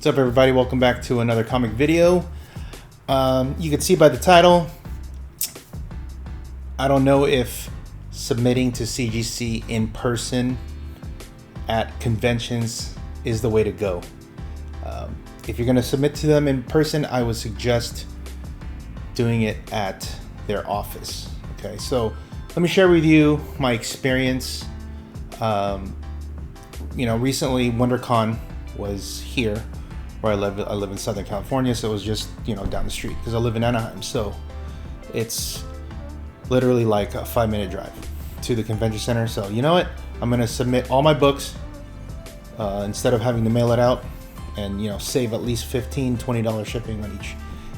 What's up, everybody? Welcome back to another comic video. You can see by the title, I don't know if submitting to CGC in person at conventions is the way to go. If you're going to submit to them in person, I would suggest doing it at their office. Okay, so let me share with you my experience. Recently Wondercon was here where I live. I live in Southern California, so it was just, down the street because I live in Anaheim. So it's literally like a 5-minute drive to the convention center. So you know what? I'm going to submit all my books instead of having to mail it out and, save at least $15-20 shipping on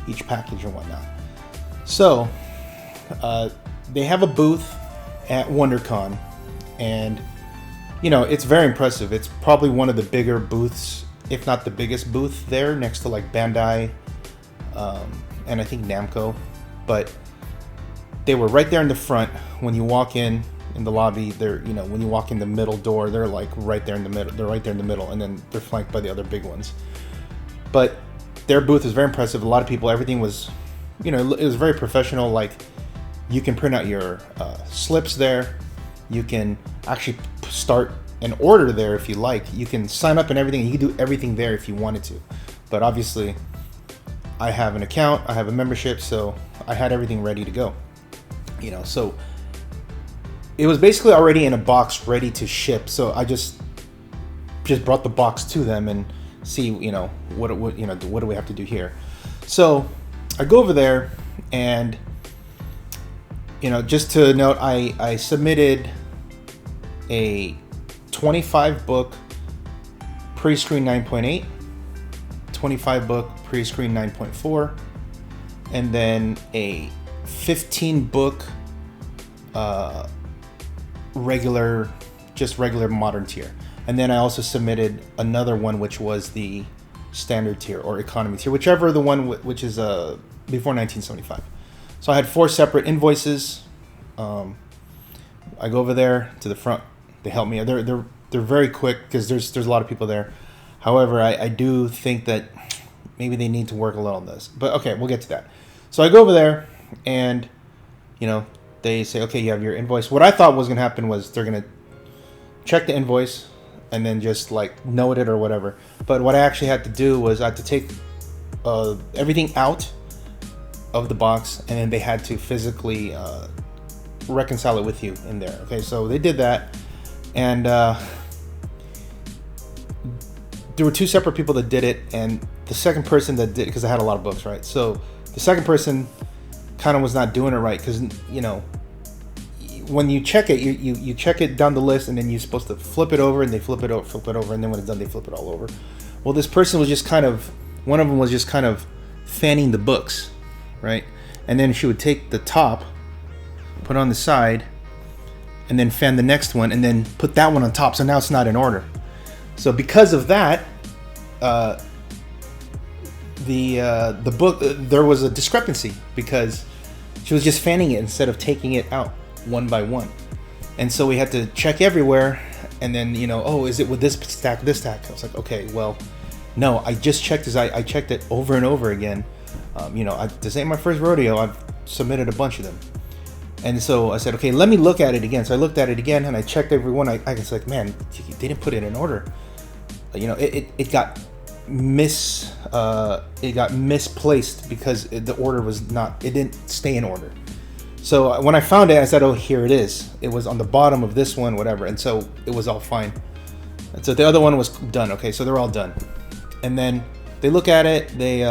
each package and whatnot. So they have a booth at Wondercon, and it's very impressive. It's probably one of the bigger booths, if not the biggest booth there, next to like Bandai and I think Namco. But they were right there in the front. When you walk in the lobby, they're when you walk in the middle door, they're like right there in the middle. They're right there in the middle, and then they're flanked by the other big ones. But their booth is very impressive. A lot of people, everything was, it was very professional. Like, you can print out your slips there. You can actually start an order there if you like. You can sign up and everything. And you can do everything there if you wanted to. But obviously, I have an account. I have a membership, so I had everything ready to go. So it was basically already in a box, ready to ship. So I just brought the box to them and see, what do we have to do here? So I go over there, and just to note, I submitted a 25 book pre-screen 9.8, 25 book pre-screen 9.4, and then a 15 book regular modern tier. And then I also submitted another one, which was the standard tier or economy tier, whichever the one which is before 1975. So I had 4 separate invoices. I go over there to the front. They help me. They're very quick because there's a lot of people there. However, I do think that maybe they need to work a little on this. But okay, we'll get to that. So I go over there, and they say, okay, you have your invoice. What I thought was going to happen was they're going to check the invoice and then just like note it or whatever. But what I actually had to do was I had to take everything out of the box, and then they had to physically reconcile it with you in there. Okay, so they did that, and there were 2 separate people that did it, and the second person that did, because I had a lot of books, right? So the second person kind of was not doing it right, because when you check it, you check it down the list, and then you're supposed to flip it over, and they flip it over, and then when it's done, they flip it all over. Well, this person was just one of them was just kind of fanning the books, right? And then she would take the top, put it on the side, and then fan the next one, and then put that one on top. So now it's not in order. So because of that, the book, there was a discrepancy because she was just fanning it instead of taking it out one by one. And so we had to check everywhere, and then is it with this stack? I was like, okay, well, no, I just checked this. I checked it over and over again. This ain't my first rodeo. I've submitted a bunch of them. And so I said, okay, let me look at it again. So I looked at it again, and I checked every one. I was like, man, they didn't put it in order. It got misplaced because the order was not. It didn't stay in order. So when I found it, I said, oh, here it is. It was on the bottom of this one, whatever. And so it was all fine. And so the other one was done. Okay, so they're all done. And then they look at it, they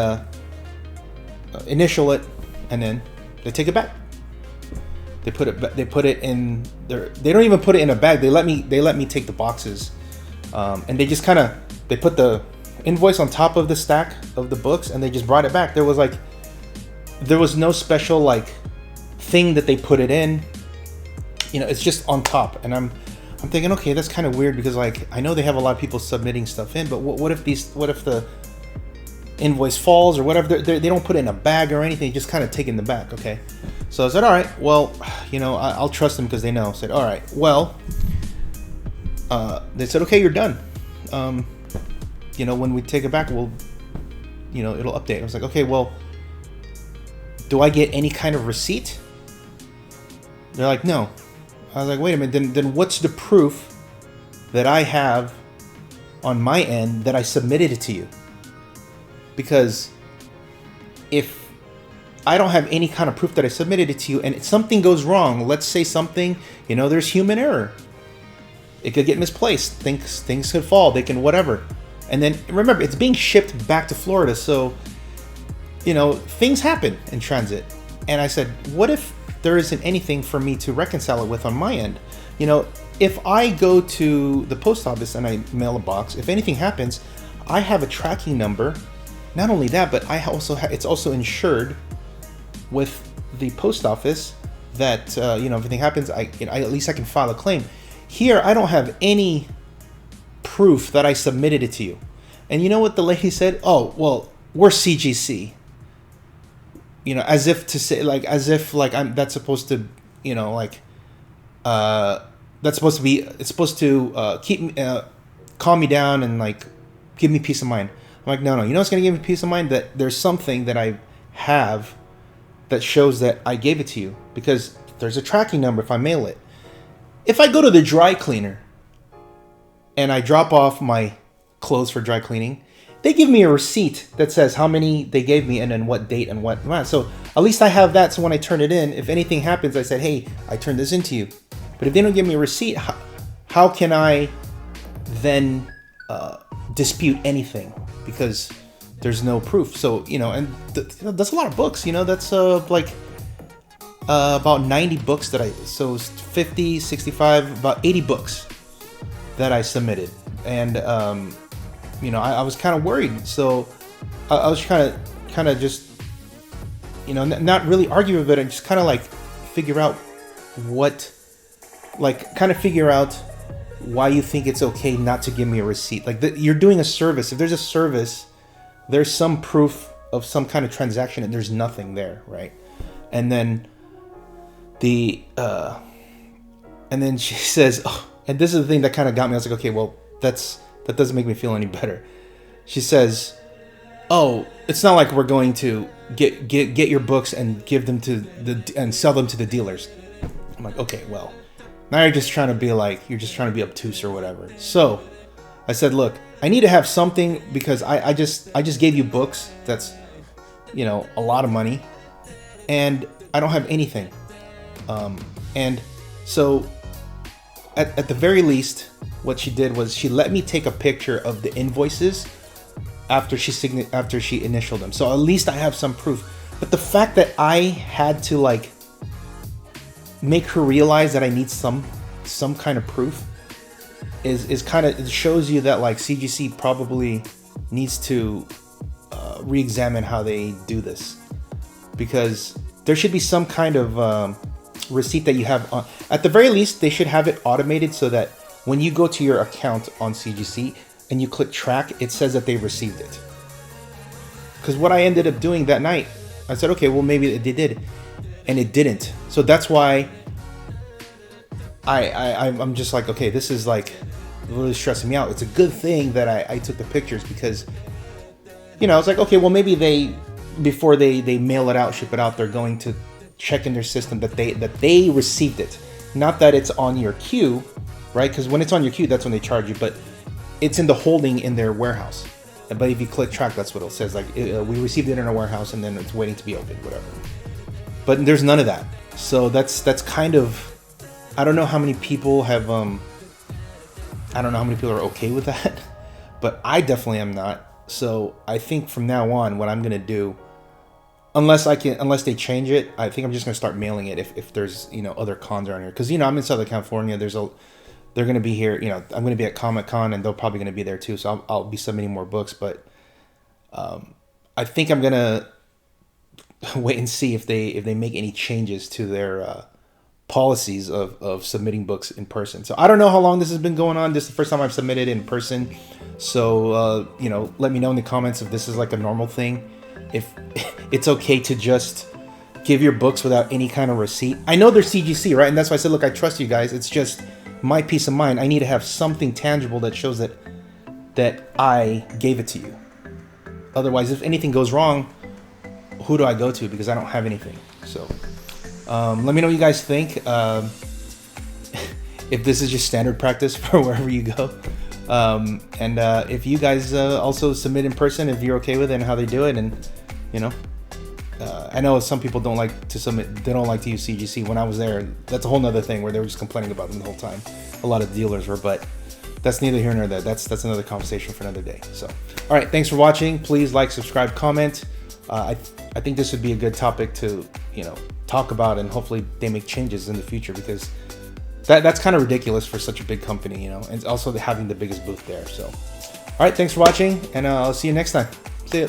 initial it, and then they take it back. They put it in their. They don't even put it in a bag. They let me take the boxes, and they just they put the invoice on top of the stack of the books, and they just brought it back. There was no special thing that they put it in. It's just on top, and I'm thinking, okay, that's kind of weird because I know they have a lot of people submitting stuff in, but what if the invoice falls or whatever? They don't put it in a bag or anything. They just kind of take it in the back. Okay. So I said, all right, well, I'll trust them because they know. I said, all right, well, they said, okay, you're done. when we take it back, we'll, it'll update. I was like, okay, well, do I get any kind of receipt? They're like, no. I was like, wait a minute, then what's the proof that I have on my end that I submitted it to you? Because if I don't have any kind of proof that I submitted it to you and something goes wrong, let's say something, there's human error. It could get misplaced. Things could fall. They can whatever. And then remember, it's being shipped back to Florida. So, things happen in transit. And I said, what if there isn't anything for me to reconcile it with on my end? If I go to the post office and I mail a box, if anything happens, I have a tracking number. Not only that, but I also it's also insured with the post office that if anything happens, at least I can file a claim. Here, I don't have any proof that I submitted it to you. And you know what the lady said? Oh, well, we're CGC. As if to say, that's supposed to, that's supposed to be, it's supposed to keep me, calm me down and give me peace of mind. I'm like, no, what's going to give me peace of mind? That there's something that I have that shows that I gave it to you, because there's a tracking number if I mail it. If I go to the dry cleaner and I drop off my clothes for dry cleaning, they give me a receipt that says how many they gave me and then what date and what. So at least I have that. So when I turn it in, if anything happens, I said, hey, I turned this into you. But if they don't give me a receipt, how can I then dispute anything? Because there's no proof. So, and that's a lot of books, that's about 90 books so 50, 65, about 80 books that I submitted. And, I was kind of worried. So I was kind of just, not really argue with it and just kind of figure out figure out why you think it's okay not to give me a receipt. You're doing a service. If there's a service, there's some proof of some kind of transaction and there's nothing there, right? And then and then she says, oh, and this is the thing that kind of got me. I was like, okay, well, that doesn't make me feel any better. She says, oh, it's not like we're going to get your books and give them and sell them to the dealers. I'm like, okay, well, now you're just trying to be obtuse or whatever. So I said, look, I need to have something, because I just gave you books. That's, a lot of money, and I don't have anything. And so at the very least, what she did was she let me take a picture of the invoices after she initialed them. So at least I have some proof. But the fact that I had to make her realize that I need some kind of proof is kind of, it shows you that CGC probably needs to re-examine how they do this, because there should be some kind of receipt that you have on. At the very least, they should have it automated so that when you go to your account on CGC and you click track, it says that they received it. Because what I ended up doing that night, I said, okay, well, maybe they did, and it didn't. So that's why I'm just like, okay, this is really stressing me out. It's a good thing that I took the pictures, because I was like, okay, well, maybe before they mail it out, ship it out, they're going to check in their system that they received it. Not that it's on your queue, right? Because when it's on your queue, that's when they charge you, but it's in the holding in their warehouse. But if you click track, that's what it says. We received it in our warehouse and then it's waiting to be opened, whatever. But there's none of that. So that's kind of, I don't know how many people have, I don't know how many people are okay with that, but I definitely am not. So I think from now on, what I'm going to do, unless they change it, I think I'm just going to start mailing it if there's, other cons around here. Because, I'm in Southern California. They're going to be here, I'm going to be at Comic-Con and they're probably going to be there too. So I'll be submitting more books, but I think I'm going to wait and see if they make any changes to their policies of submitting books in person. So I don't know how long this has been going on. This is the first time I've submitted in person. So, let me know in the comments if this is a normal thing. If it's okay to just give your books without any kind of receipt. I know they're CGC, right? And that's why I said, look, I trust you guys. It's just my peace of mind. I need to have something tangible that shows that that I gave it to you. Otherwise, if anything goes wrong, who do I go to? Because I don't have anything. So let me know what you guys think. If this is just standard practice for wherever you go. And if you guys also submit in person, if you're okay with it and how they do it. And, you know, I know some people don't like to submit, they don't like to use CGC. When I was there, that's a whole nother thing where they were just complaining about them the whole time. A lot of dealers were, but that's neither here nor there. That's another conversation for another day. So, all right, thanks for watching. Please like, subscribe, comment. I think this would be a good topic to, you know, talk about, and hopefully they make changes in the future, because that's kind of ridiculous for such a big company, you know, and also having the biggest booth there. So, all right, thanks for watching, and I'll see you next time. See ya.